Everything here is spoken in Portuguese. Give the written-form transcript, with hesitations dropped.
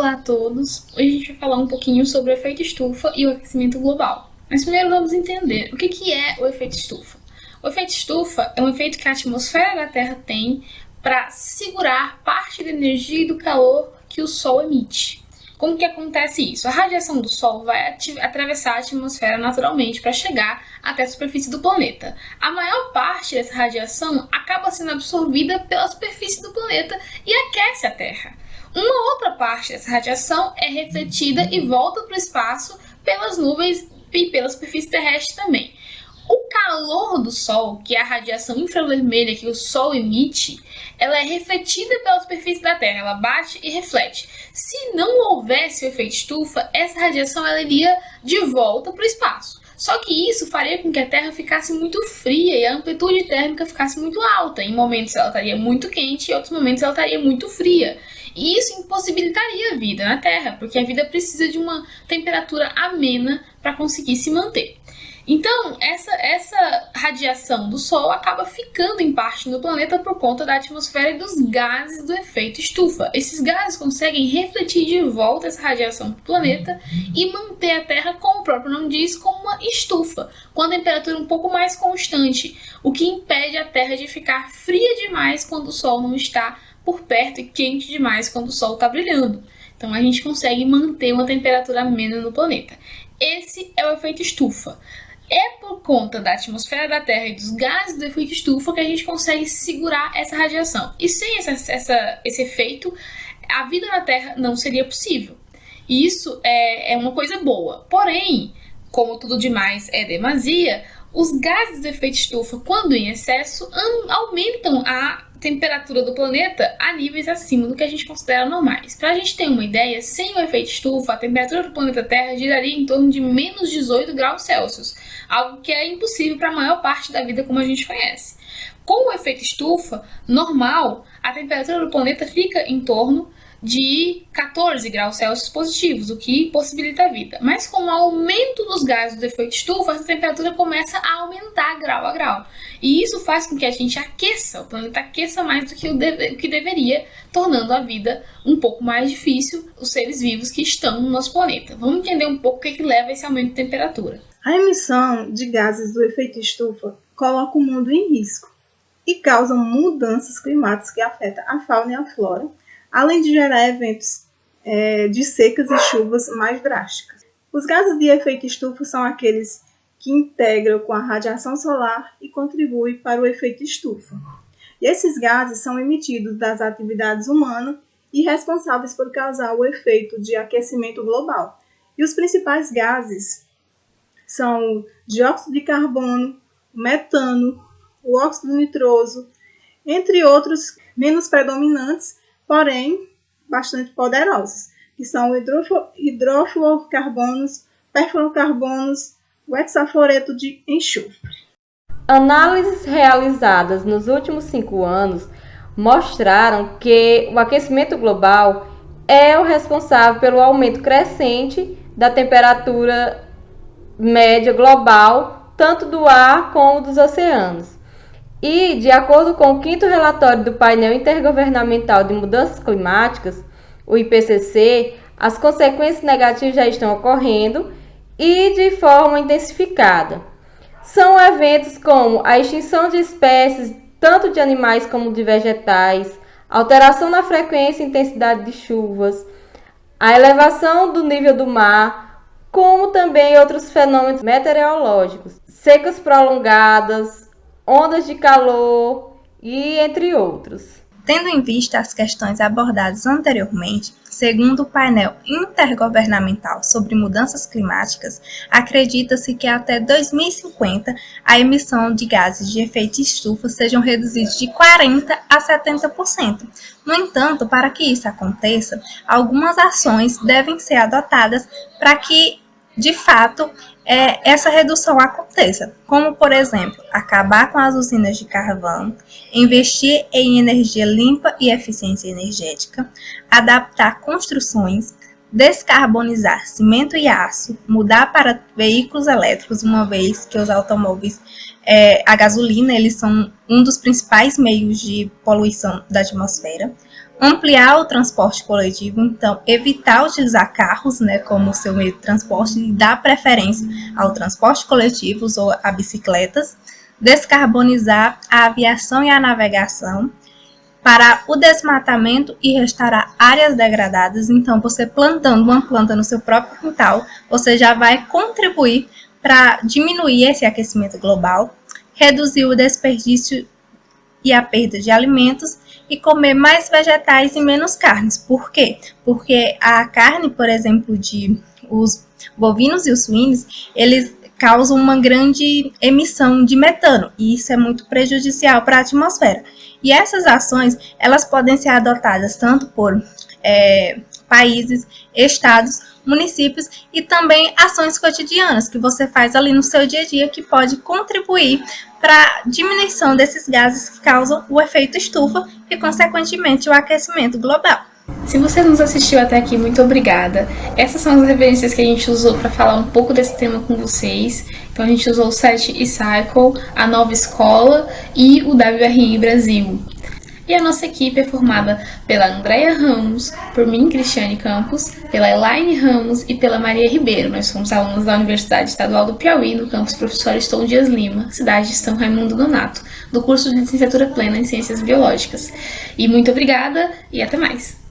Olá a todos! Hoje a gente vai falar um pouquinho sobre o efeito estufa e o aquecimento global. Mas primeiro vamos entender o que é o efeito estufa. O efeito estufa é um efeito que a atmosfera da Terra tem para segurar parte da energia e do calor que o Sol emite. Como que acontece isso? A radiação do Sol vai atravessar a atmosfera naturalmente para chegar até a superfície do planeta. A maior parte dessa radiação acaba sendo absorvida pela superfície do planeta e aquece a Terra. Uma outra parte dessa radiação é refletida e volta para o espaço pelas nuvens e pela superfície terrestre também. O calor do Sol, que é a radiação infravermelha que o Sol emite, ela é refletida pela superfície da Terra, ela bate e reflete. Se não houvesse o efeito estufa, essa radiação ela iria de volta para o espaço. Só que isso faria com que a Terra ficasse muito fria e a amplitude térmica ficasse muito alta. Em momentos ela estaria muito quente e em outros momentos ela estaria muito fria. E isso impossibilitaria a vida na Terra, porque a vida precisa de uma temperatura amena para conseguir se manter. Então, essa radiação do Sol acaba ficando em parte no planeta por conta da atmosfera e dos gases do efeito estufa. Esses gases conseguem refletir de volta essa radiação para o planeta e manter a Terra, como o próprio nome diz, como uma estufa, com a temperatura um pouco mais constante, o que impede a Terra de ficar fria demais quando o Sol não está por perto e quente demais quando o Sol está brilhando. Então, a gente consegue manter uma temperatura amena no planeta. Esse é o efeito estufa. É por conta da atmosfera da Terra e dos gases do efeito estufa que a gente consegue segurar essa radiação. E sem esse efeito, a vida na Terra não seria possível. E isso é uma coisa boa. Porém, como tudo demais é demasia, os gases do efeito estufa, quando em excesso, aumentam a temperatura do planeta a níveis acima do que a gente considera normais. Para a gente ter uma ideia, sem o efeito estufa, a temperatura do planeta Terra giraria em torno de menos 18 graus Celsius, algo que é impossível para a maior parte da vida como a gente conhece. Com o efeito estufa normal, a temperatura do planeta fica em torno de 14 graus Celsius positivos, o que possibilita a vida. Mas com o aumento dos gases do efeito estufa, essa temperatura começa a aumentar grau a grau. E isso faz com que a gente aqueça, o planeta aqueça mais do que o que deveria, tornando a vida um pouco mais difícil, os seres vivos que estão no nosso planeta. Vamos entender um pouco o que leva a esse aumento de temperatura. A emissão de gases do efeito estufa coloca o mundo em risco e causa mudanças climáticas que afetam a fauna e a flora, além de gerar eventos de secas e chuvas mais drásticas. Os gases de efeito estufa são aqueles que integram com a radiação solar e contribuem para o efeito estufa. E esses gases são emitidos das atividades humanas e responsáveis por causar o efeito de aquecimento global. E os principais gases são o dióxido de carbono, o metano, o óxido nitroso, entre outros menos predominantes, porém bastante poderosos, que são hidrofluorocarbonos, perfluorocarbonos, o hexafluoreto de enxofre. Análises realizadas nos últimos 5 anos mostraram que o aquecimento global é o responsável pelo aumento crescente da temperatura média global, tanto do ar como dos oceanos. E, de acordo com o 5º relatório do Painel Intergovernamental de Mudanças Climáticas, o IPCC, as consequências negativas já estão ocorrendo e de forma intensificada. São eventos como a extinção de espécies, tanto de animais como de vegetais, alteração na frequência e intensidade de chuvas, a elevação do nível do mar, como também outros fenômenos meteorológicos, secas prolongadas, ondas de calor e entre outros. Tendo em vista as questões abordadas anteriormente, segundo o painel intergovernamental sobre mudanças climáticas, acredita-se que até 2050 a emissão de gases de efeito estufa sejam reduzidos de 40% a 70%. No entanto, para que isso aconteça, algumas ações devem ser adotadas para que, de fato, essa redução aconteça, como, por exemplo, acabar com as usinas de carvão, investir em energia limpa e eficiência energética, adaptar construções, descarbonizar cimento e aço, mudar para veículos elétricos, uma vez que os automóveis a gasolina, eles são um dos principais meios de poluição da atmosfera, ampliar o transporte coletivo, então evitar utilizar carros, né, como seu meio de transporte e dar preferência ao transporte coletivo ou a bicicletas, descarbonizar a aviação e a navegação, para o desmatamento e restaurar áreas degradadas. Então, você plantando uma planta no seu próprio quintal, você já vai contribuir para diminuir esse aquecimento global, reduzir o desperdício e a perda de alimentos e comer mais vegetais e menos carnes. Por quê? Porque a carne, por exemplo, de os bovinos e os suínos, eles causam uma grande emissão de metano, e isso é muito prejudicial para a atmosfera. E essas ações, elas podem ser adotadas tanto por países, estados, municípios e também ações cotidianas que você faz ali no seu dia a dia que pode contribuir para a diminuição desses gases que causam o efeito estufa e, consequentemente, o aquecimento global. Se você nos assistiu até aqui, muito obrigada. Essas são as referências que a gente usou para falar um pouco desse tema com vocês. Então a gente usou o site eCycle, a Nova Escola e o WRI Brasil. E a nossa equipe é formada pela Andréia Ramos, por mim, Cristiane Campos, pela Elaine Ramos e pela Maria Ribeiro. Nós somos alunos da Universidade Estadual do Piauí, no campus Professor Ariston Dias Lima, cidade de São Raimundo Nonato, do curso de Licenciatura Plena em Ciências Biológicas. E muito obrigada e até mais!